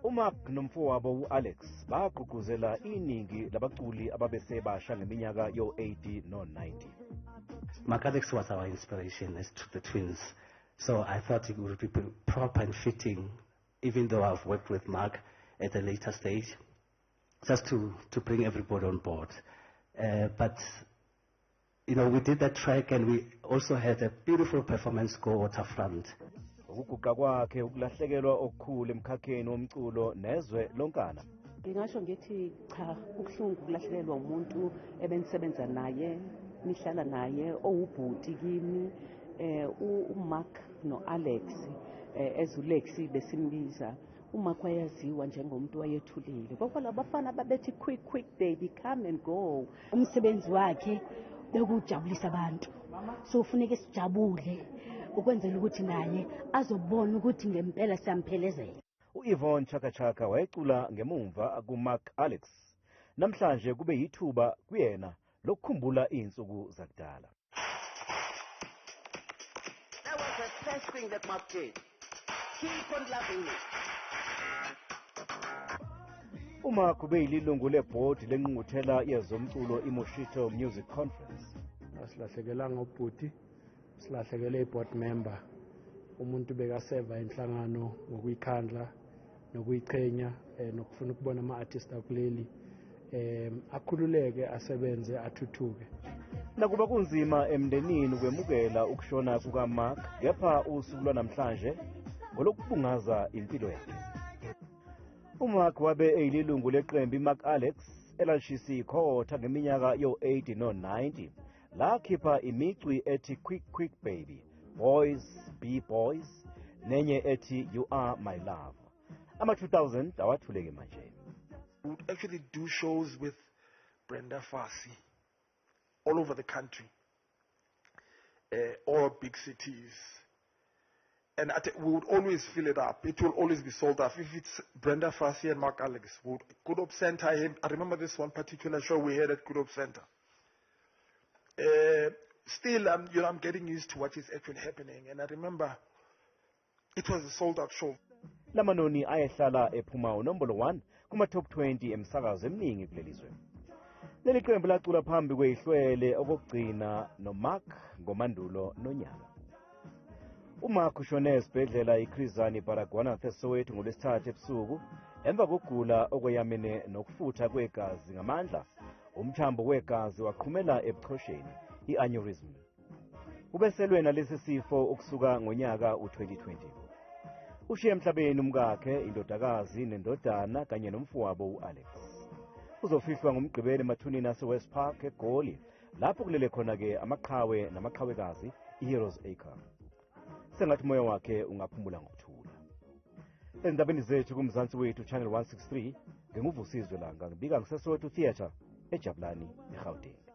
uMarc nomfowabo u-Alex bagqugquzela iningi labaculi ababesebasha ngeminyaka yo-80 no-90. Marc Alex was our inspiration as to the twins, so I thought it would be proper and fitting, even though I've worked with Marc at a later stage, just to bring everybody on board. But you know, we did that track and we also had a beautiful performance called Waterfront. Ukuguqa kwakhe ukulahlekelwa okukhulu emkhakheni womculo nezwe lonkana. Ngingasho ngithi cha, ukuhlungu ukulahlekelwa umuntu ebenisebenza naye, nihlala naye, owubhuti kimi, uMarc noAlex, ezulexi besimbiza. uMarc wayaziwa njengomuntu wayethulile. Kodwa labafana babethi quick baby, come and go. Umsebenzi wakhe bekujabulisa abantu. So ufuneka sijabule ukwenzela ukuthi naye azobona ukuthi ngempela siyamphelezela. uYvonne Chaka wayecula ngemumva kuMarc Alex. Namhlanje kube yithuba kuyena lokukhumbula izinsuku zakudala. That was the first thing that Marc did. Keep on loving me. uMarc ubeyilungu lebhodi lengqungquthela yezomculo iMoshito Music Conference. Asilahlekelanga ngobhuti, silahlekele iboard member. Umuntu bekaseva inhlangano ngokuyikhandla nokuyiqhenya nokufuna ukubona ama-artist akuleli akhululeke asebenze athuthuke. Nakuba kunzima emndenini kwemukela ukushona kukaMarc, kepha usuku lwanamhlanje olokubungaza impilo yakhe. uMarc wabe eyilungu leqembu iMarc Alex elalishisa ikhotha ngeminyaka yo-80 no-90. Lakhipha imicwi ethi quick baby, boys be boys, nenye ethi you are my love. Ama-2000 awathuleke manje. We would actually do shows with Brenda Fassie all over the country, all big cities. And we would always fill it up. It will always be sold out. If it's Brenda Fassie and Marc Alex, we would Good Hope Center. I remember this one particular show we had at Good Hope Center. Still, I'm getting used to what is actually happening. And I remember it was a sold-out show. Lamanoni ayehlala ephuma unombolo 1 kuma-top 20 emsakazo eminingi kulelizwe. Leli qembu lacula phambi kweyihlwele okugcina noMarc ngomandulo nonyaka. uMarc ushone esibhedlela iChrizani Baragwana Soweto ngolwesithathu ebusuku emva kokugula okweyamene nokufutha kwegazi ngamandla. Umthambo wegazi waqhumela ebuchosheni, i-aneurysm. Ubeselwe nalesi sifo ukusuka ngonyaka u-2020. Ushiye emhlabeni umkakhe, indodakazi nendodana kanye nomfowabo uAlex. Uzofihlwa ngomgqibelo emathunini aseWest Park eGoli, lapho kulele khona-ke amaqhawe namaqhawekazi, iHeroes Acre. Sengathi umoya wakhe ungaphumula ngokuthula. Endabeni zethu kumzansi wethu Channel 163, nginguvusizwe langa ngibika ngiseSoweto Theartre eJabulani eGauteng.